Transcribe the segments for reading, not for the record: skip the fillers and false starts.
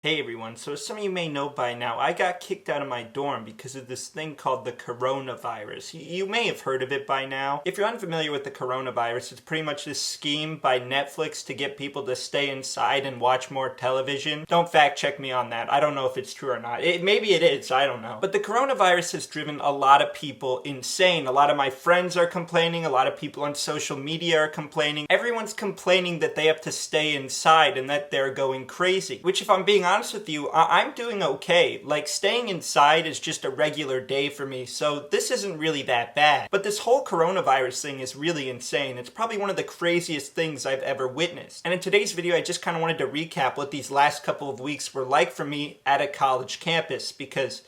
Hey everyone, so as some of you may know by now, I got kicked out of my dorm because of this thing called the coronavirus. You may have heard of it by now. If you're unfamiliar with the coronavirus, it's pretty much this scheme by Netflix to get people to stay inside and watch more television. Don't fact check me on that. I don't know if it's true or not. Maybe it is, I don't know. But the coronavirus has driven a lot of people insane. A lot of my friends are complaining, a lot of people on social media are complaining. Everyone's complaining that they have to stay inside and that they're going crazy. Which, if I'm being honest with you, I'm doing okay. Like, staying inside is just a regular day for me, so this isn't really that bad. But this whole coronavirus thing is really insane. It's probably one of the craziest things I've ever witnessed. And in today's video, I just kind of wanted to recap what these last couple of weeks were like for me at a college campus, because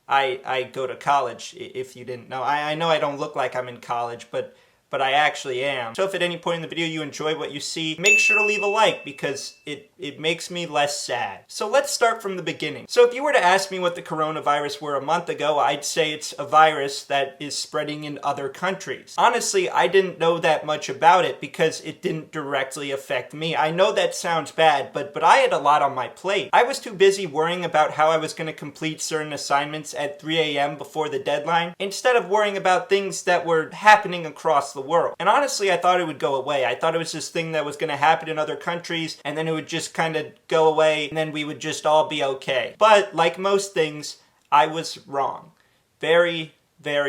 I go to college, if you didn't know. I know I don't look like I'm in college, but I actually am. So if at any point in the video you enjoy what you see, make sure to leave a like because it makes me less sad. So let's start from the beginning. So if you were to ask me what the coronavirus were a month ago, I'd say it's a virus that is spreading in other countries. Honestly, I didn't know that much about it because it didn't directly affect me. I know that sounds bad, but I had a lot on my plate. I was too busy worrying about how I was going to complete certain assignments at 3 a.m. before the deadline, instead of worrying about things that were happening across the world. And honestly, I thought it would go away. I thought it was this thing that was going to happen in other countries, and then it would just kind of go away, and then we would just all be okay. But like most things, I was wrong. Very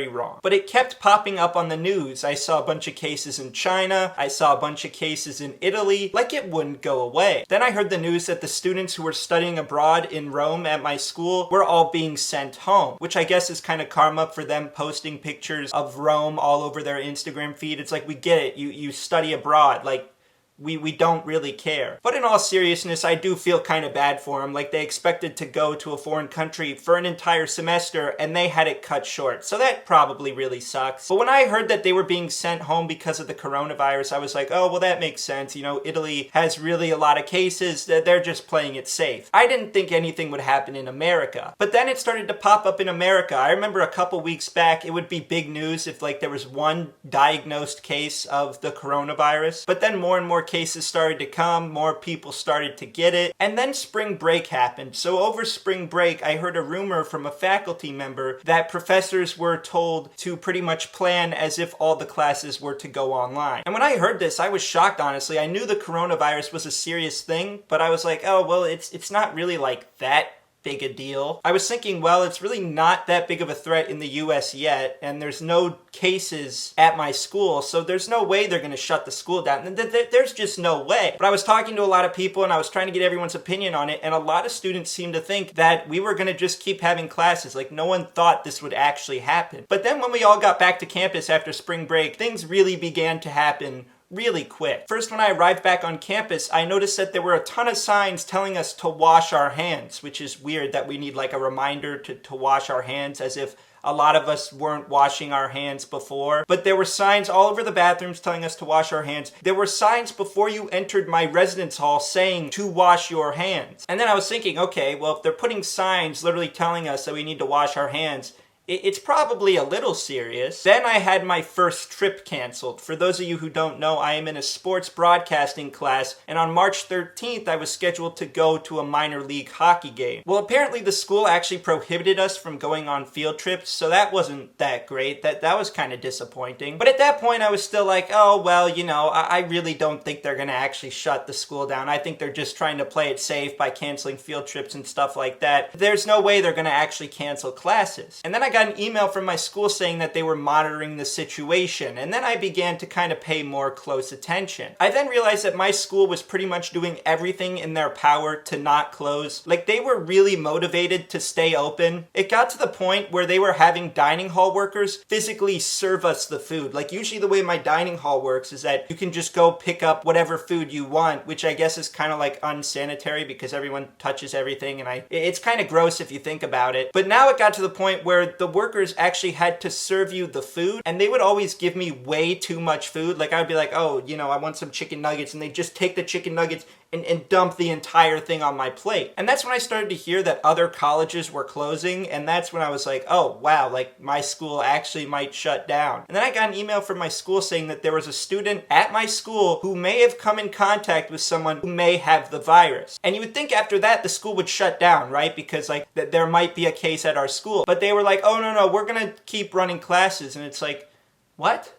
wrong. But it kept popping up on the news. I saw a bunch of cases in China. I saw a bunch of cases in Italy. Like it wouldn't go away. Then I heard the news that the students who were studying abroad in Rome at my school were all being sent home, which I guess is kind of karma for them posting pictures of Rome all over their Instagram feed. It's like, we get it. You study abroad. Like, we don't really care. But in all seriousness, I do feel kind of bad for them. Like, they expected to go to a foreign country for an entire semester and they had it cut short. So that probably really sucks. But when I heard that they were being sent home because of the coronavirus, I was like, oh, well, that makes sense. You know, Italy has really a lot of cases. They're just playing it safe. I didn't think anything would happen in America. But then it started to pop up in America. I remember a couple weeks back, it would be big news if like there was one diagnosed case of the coronavirus. But then more and more cases started to come, more people started to get it, and then spring break happened. So over spring break, I heard a rumor from a faculty member that professors were told to pretty much plan as if all the classes were to go online. And when I heard this, I was shocked, honestly. I knew the coronavirus was a serious thing, but I was like, oh, well, it's not really like that big a deal. I was thinking, well, it's really not that big of a threat in the US yet, and there's no cases at my school, so there's no way they're going to shut the school down. There's just no way. But I was talking to a lot of people, and I was trying to get everyone's opinion on it, and a lot of students seemed to think that we were going to just keep having classes. Like, no one thought this would actually happen. But then when we all got back to campus after spring break, things really began to happen really quick. First, when I arrived back on campus, I noticed that there were a ton of signs telling us to wash our hands, which is weird that we need like a reminder to wash our hands, as if a lot of us weren't washing our hands before. But there were signs all over the bathrooms telling us to wash our hands. There were signs before you entered my residence hall saying to wash your hands. And then I was thinking, okay, well, if they're putting signs literally telling us that we need to wash our hands, it's probably a little serious. Then I had my first trip canceled. For those of you who don't know, I am in a sports broadcasting class, and on March 13th, I was scheduled to go to a minor league hockey game. Well, apparently the school actually prohibited us from going on field trips, so that wasn't that great. That was kind of disappointing. But at that point, I was still like, oh, well, you know, I really don't think they're going to actually shut the school down. I think they're just trying to play it safe by canceling field trips and stuff like that. There's no way they're going to actually cancel classes. And then I got an email from my school saying that they were monitoring the situation, and then I began to kind of pay more close attention. I then realized that my school was pretty much doing everything in their power to not close. Like, they were really motivated to stay open. It got to the point where they were having dining hall workers physically serve us the food. Like, usually the way my dining hall works is that you can just go pick up whatever food you want, which I guess is kind of like unsanitary because everyone touches everything, and it's kind of gross if you think about it. But now it got to the point where the the workers actually had to serve you the food, and they would always give me way too much food. Like, I would be like, oh, I want some chicken nuggets, and they just take the chicken nuggets and dump the entire thing on my plate. And that's when I started to hear that other colleges were closing, and that's when I was like, oh wow, like my school actually might shut down. And then I got an email from my school saying that there was a student at my school who may have come in contact with someone who may have the virus. And you would think after that the school would shut down, right? Because like there might be a case at our school. But they were like, oh no, we're gonna keep running classes. And it's like, what?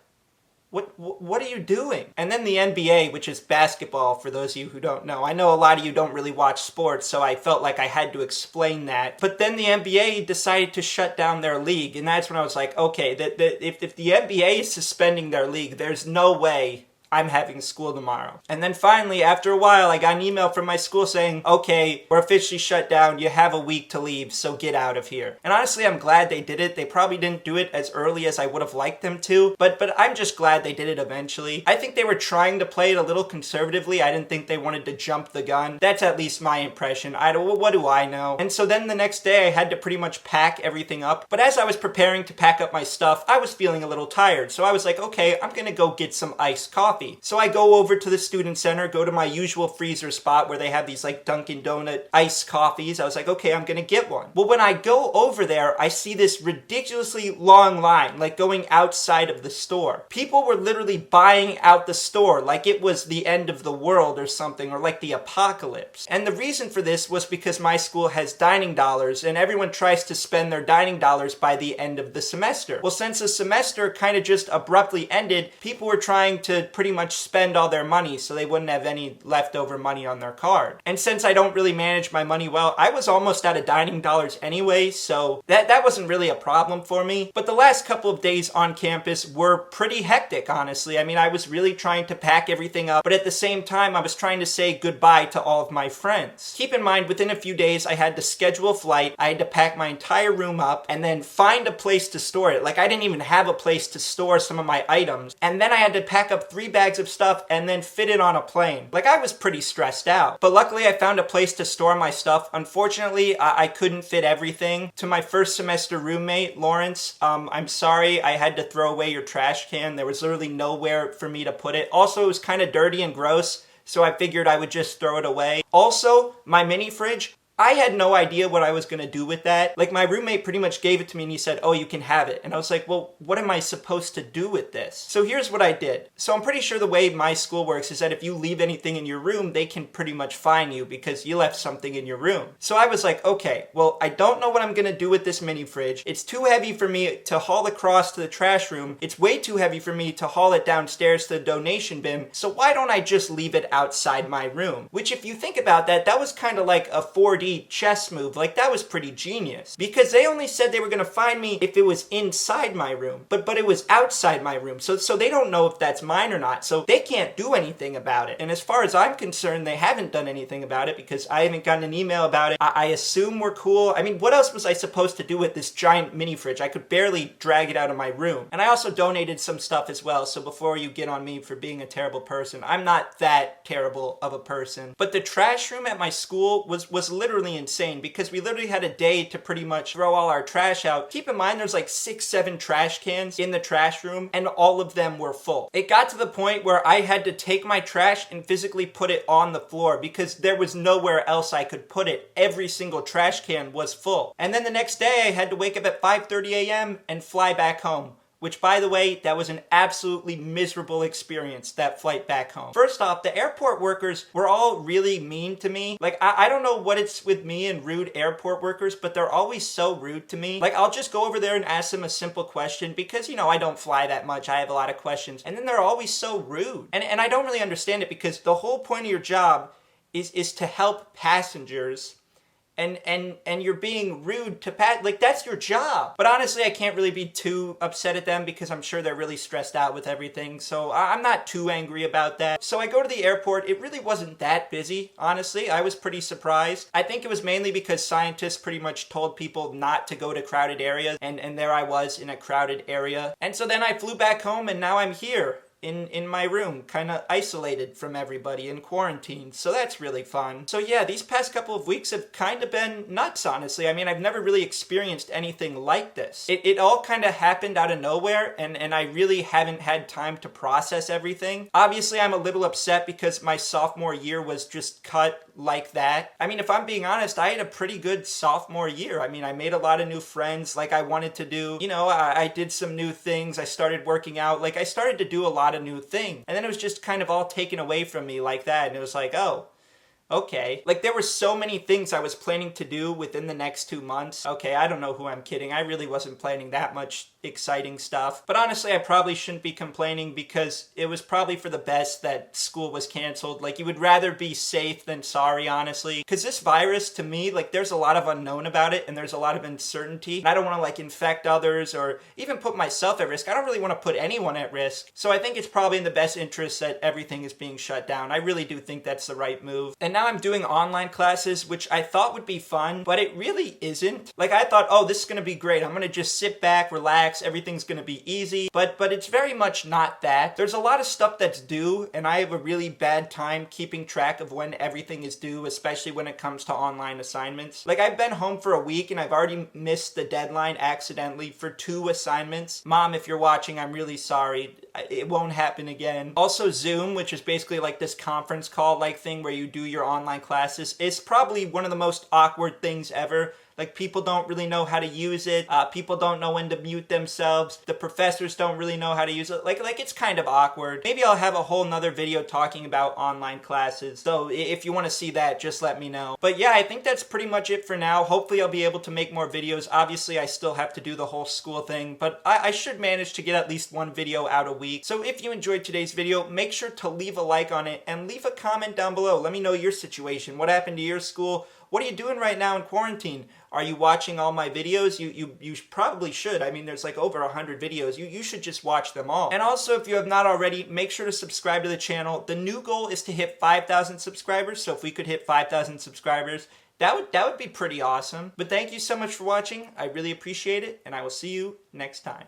What are you doing? And then the NBA, which is basketball, for those of you who don't know. I know a lot of you don't really watch sports, so I felt like I had to explain that. But then the NBA decided to shut down their league, and that's when I was like, okay, if the NBA is suspending their league, there's no way I'm having school tomorrow. And then finally, after a while, I got an email from my school saying, okay, we're officially shut down. You have a week to leave, so get out of here. And honestly, I'm glad they did it. They probably didn't do it as early as I would have liked them to, but I'm just glad they did it eventually. I think they were trying to play it a little conservatively. I didn't think they wanted to jump the gun. That's at least my impression. What do I know? And so then the next day, I had to pretty much pack everything up. But as I was preparing to pack up my stuff, I was feeling a little tired. So I was like, okay, I'm gonna go get some iced coffee. So I go over to the student center, go to my usual freezer spot where they have these like Dunkin' Donut iced coffees. I was like, okay, I'm gonna get one. Well, when I go over there, I see this ridiculously long line, like going outside of the store. People were literally buying out the store like it was the end of the world or something, or like the apocalypse. And the reason for this was because my school has dining dollars and everyone tries to spend their dining dollars by the end of the semester. Well, since the semester kind of just abruptly ended, people were trying to pretty much spend all their money so they wouldn't have any leftover money on their card. And since I don't really manage my money well, I was almost out of dining dollars anyway, so that wasn't really a problem for me. But the last couple of days on campus were pretty hectic, honestly. I mean, I was really trying to pack everything up, but at the same time, I was trying to say goodbye to all of my friends. Keep in mind, within a few days, I had to schedule a flight, I had to pack my entire room up, and then find a place to store it. Like, I didn't even have a place to store some of my items. And then I had to pack up 3 bags of stuff and then fit it on a plane. Like, I was pretty stressed out. But luckily I found a place to store my stuff. Unfortunately, I couldn't fit everything. To my first semester roommate, Lawrence, I'm sorry I had to throw away your trash can. There was literally nowhere for me to put it. Also, it was kind of dirty and gross, so I figured I would just throw it away. Also, my mini fridge, I had no idea what I was going to do with that. Like, my roommate pretty much gave it to me and he said, oh, you can have it. And I was like, well, what am I supposed to do with this? So here's what I did. So I'm pretty sure the way my school works is that if you leave anything in your room, they can pretty much fine you because you left something in your room. So I was like, okay, well, I don't know what I'm going to do with this mini fridge. It's too heavy for me to haul across to the trash room. It's way too heavy for me to haul it downstairs to the donation bin. So why don't I just leave it outside my room? Which, if you think about that, that was kind of like a 4D chess move. Like, that was pretty genius, because they only said they were going to find me if it was inside my room, but it was outside my room, so they don't know if that's mine or not, so they can't do anything about it. And as far as I'm concerned, they haven't done anything about it because I haven't gotten an email about it. I assume we're cool. I mean, what else was I supposed to do with this giant mini fridge? I could barely drag it out of my room. And I also donated some stuff as well, so before you get on me for being a terrible person, I'm not that terrible of a person. But the trash room at my school was literally insane, because we literally had a day to pretty much throw all our trash out. Keep in mind, there's like 6-7 trash cans in the trash room, and all of them were full. It got to the point where I had to take my trash and physically put it on the floor because there was nowhere else I could put it. Every single trash can was full. And then the next day I had to wake up at 5:30 a.m. and fly back home. Which, by the way, that was an absolutely miserable experience, that flight back home. First off, the airport workers were all really mean to me. Like, I don't know what it's with me and rude airport workers, but they're always so rude to me. Like, I'll just go over there and ask them a simple question because, I don't fly that much. I have a lot of questions. And then they're always so rude. And I don't really understand it, because the whole point of your job is to help passengers. And you're being rude to like, that's your job. But honestly, I can't really be too upset at them because I'm sure they're really stressed out with everything. So I'm not too angry about that. So I go to the airport. It really wasn't that busy, honestly. I was pretty surprised. I think it was mainly because scientists pretty much told people not to go to crowded areas. And there I was in a crowded area. And so then I flew back home, and now I'm here. in my room, kind of isolated from everybody in quarantine. So that's really fun. So yeah, these past couple of weeks have kind of been nuts, honestly. I mean, I've never really experienced anything like this. It all kind of happened out of nowhere, and I really haven't had time to process everything. Obviously, I'm a little upset because my sophomore year was just cut like that. I mean, if I'm being honest, I had a pretty good sophomore year. I mean, I made a lot of new friends like I wanted to do. You know, I did some new things. I started working out. Like, I started to do a lot of new things. And then it was just kind of all taken away from me like that. And it was like, oh, okay. Like, there were so many things I was planning to do within the next 2 months. Okay, I don't know who I'm kidding. I really wasn't planning that much exciting stuff. But honestly, I probably shouldn't be complaining because it was probably for the best that school was canceled. Like, you would rather be safe than sorry, honestly. Because this virus, to me, like, there's a lot of unknown about it and there's a lot of uncertainty. And I don't want to, like, infect others or even put myself at risk. I don't really want to put anyone at risk. So I think it's probably in the best interest that everything is being shut down. I really do think that's the right move. And now I'm doing online classes, which I thought would be fun, but it really isn't. Like, I thought, oh, this is going to be great. I'm going to just sit back, relax, everything's going to be easy, but it's very much not that. There's a lot of stuff that's due, and I have a really bad time keeping track of when everything is due, especially when it comes to online assignments. Like, I've been home for a week, and I've already missed the deadline accidentally for 2 assignments. Mom, if you're watching, I'm really sorry. It won't happen again. Also, Zoom, which is basically like this conference call like thing where you do your online classes, is probably one of the most awkward things ever. Like, people don't really know how to use it. People don't know when to mute themselves. The professors don't really know how to use it. Like it's kind of awkward. Maybe I'll have a whole nother video talking about online classes. So if you want to see that, just let me know. But yeah, I think that's pretty much it for now. Hopefully I'll be able to make more videos. Obviously, I still have to do the whole school thing, but I should manage to get at least 1 video out a week. So if you enjoyed today's video, make sure to leave a like on it and leave a comment down below. Let me know your situation. What happened to your school? What are you doing right now in quarantine? Are you watching all my videos? You probably should. I mean, there's like over 100 videos. You should just watch them all. And also, if you have not already, make sure to subscribe to the channel. The new goal is to hit 5,000 subscribers. So if we could hit 5,000 subscribers, that would be pretty awesome. But thank you so much for watching. I really appreciate it, and I will see you next time.